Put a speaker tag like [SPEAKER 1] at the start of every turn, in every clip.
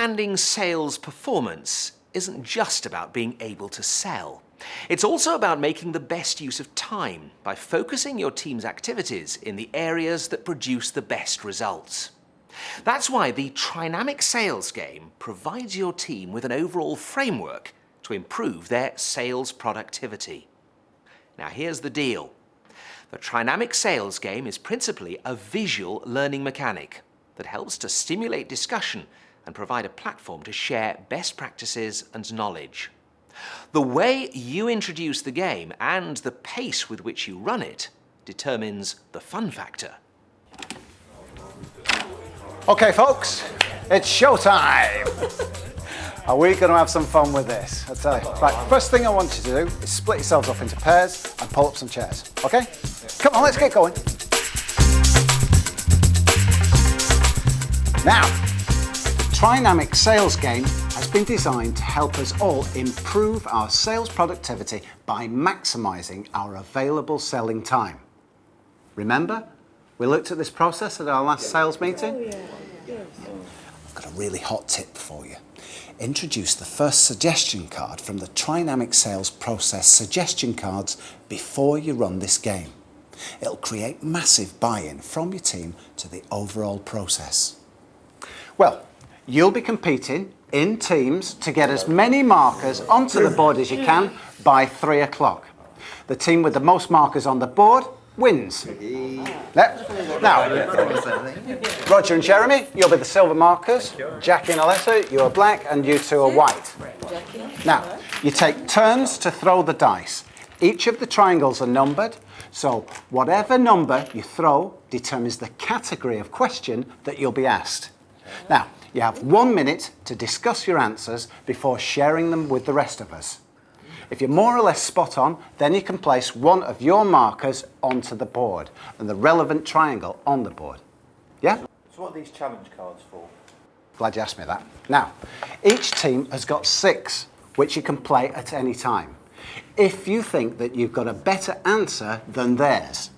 [SPEAKER 1] outstanding sales performance isn't just about being able to sell. It's also about making the best use of time by focusing your team's activities in the areas that produce the best results. That's why the Trynamic Sales Game provides your team with an overall framework to improve their sales productivity. Now here's the deal. The Trynamic Sales Game is principally a visual learning mechanic that helps to stimulate discussion and provide a platform to share best practices and knowledge. The way you introduce the game and the pace with which you run it determines the fun factor.
[SPEAKER 2] Okay, folks, it's showtime. Are we going to have some fun with this? I'll tell you. Right, first thing I want you to do is split yourselves up into pairs and pull up some chairs, okay? Come on, let's get going. Now, the Trynamic Sales Game has been designed to help us all improve our sales productivity by maximising our available selling time. Remember, we looked at this process at our last sales meeting? I've got a really hot tip for you. Introduce the first suggestion card from the Trynamic Sales Process suggestion cards before you run this game. It'll create massive buy-in from your team to the overall process. Well, you'll be competing in teams to get as many markers onto the board as you can by 3 o'clock. The team with the most markers on the board wins. Now, Roger and Jeremy, you'll be the silver markers. Jackie and Alessa, you are black, and you two are white. Now, you take turns to throw the dice. Each of the triangles are numbered, so whatever number you throw determines the category of question that you'll be asked. Now, you have 1 minute to discuss your answers before sharing them with the rest of us. If you're more or less spot on, then you can place one of your markers onto the board and the relevant triangle on the board. Yeah?
[SPEAKER 3] So what are these challenge cards for?
[SPEAKER 2] Glad you asked me that. Now, each team has got 6, which you can play at any time. If you think that you've got a better answer than theirs,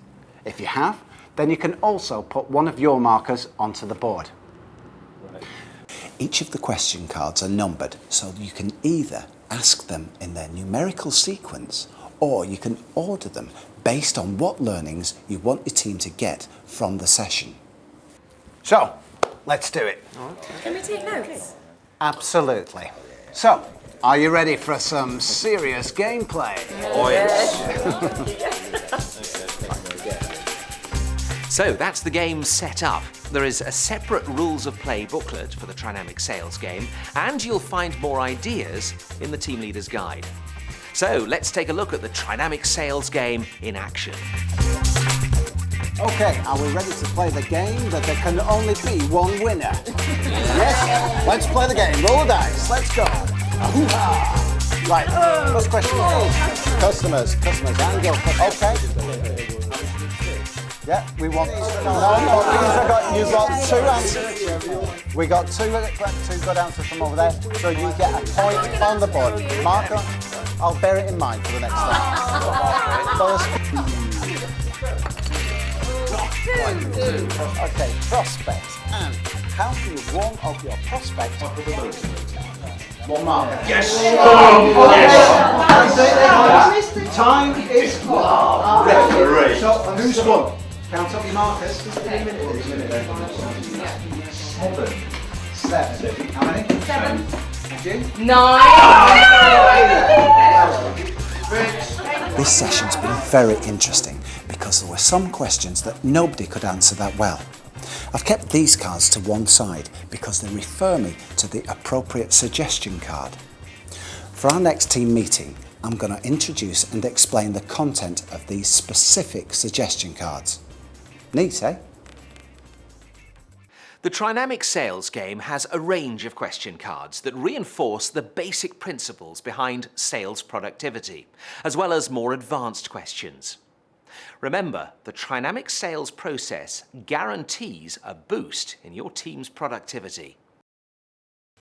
[SPEAKER 2] if you have, then you can also put one of your markers onto the board. Each of the question cards are numbered, so you can either ask them in their numerical sequence, or you can order them based on what learnings you want your team to get from the session. So, let's do it.
[SPEAKER 4] Can we take notes?
[SPEAKER 2] Absolutely. So, are you ready for some serious gameplay?
[SPEAKER 1] Oh, yes. So that's the game set up. There is a separate rules of play booklet for the Trynamic Sales Game, and you'll find more ideas in the Team Leader's Guide. So let's take a look at the Trynamic Sales Game in action.
[SPEAKER 2] Okay, are we ready to play the game that there can only be one winner? Yes? Let's play the game. Roll the dice. Let's go. Ahoo-ha. Right, first question. Customers, and your customers. Okay. Yeah, we want... No, you've got 2 answers. We got 2 good answers from over there, so you get a point on the board. Marco, I'll bear it in mind for the next time. Okay, prospects. And how do you warm up your prospect? 1 mark. Yes! Yes! Time is up. So, who's won? Count up your markers. 7. 7. How many? 7. And you? 9. This session's been very interesting because there were some questions that nobody could answer that well. I've kept these cards to one side because they refer me to the appropriate suggestion card. For our next team meeting, I'm going to introduce and explain the content of these specific suggestion cards. Neat, eh?
[SPEAKER 1] The Trynamic Sales Game has a range of question cards that reinforce the basic principles behind sales productivity, as well as more advanced questions. Remember, the Trynamic sales process guarantees a boost in your team's productivity.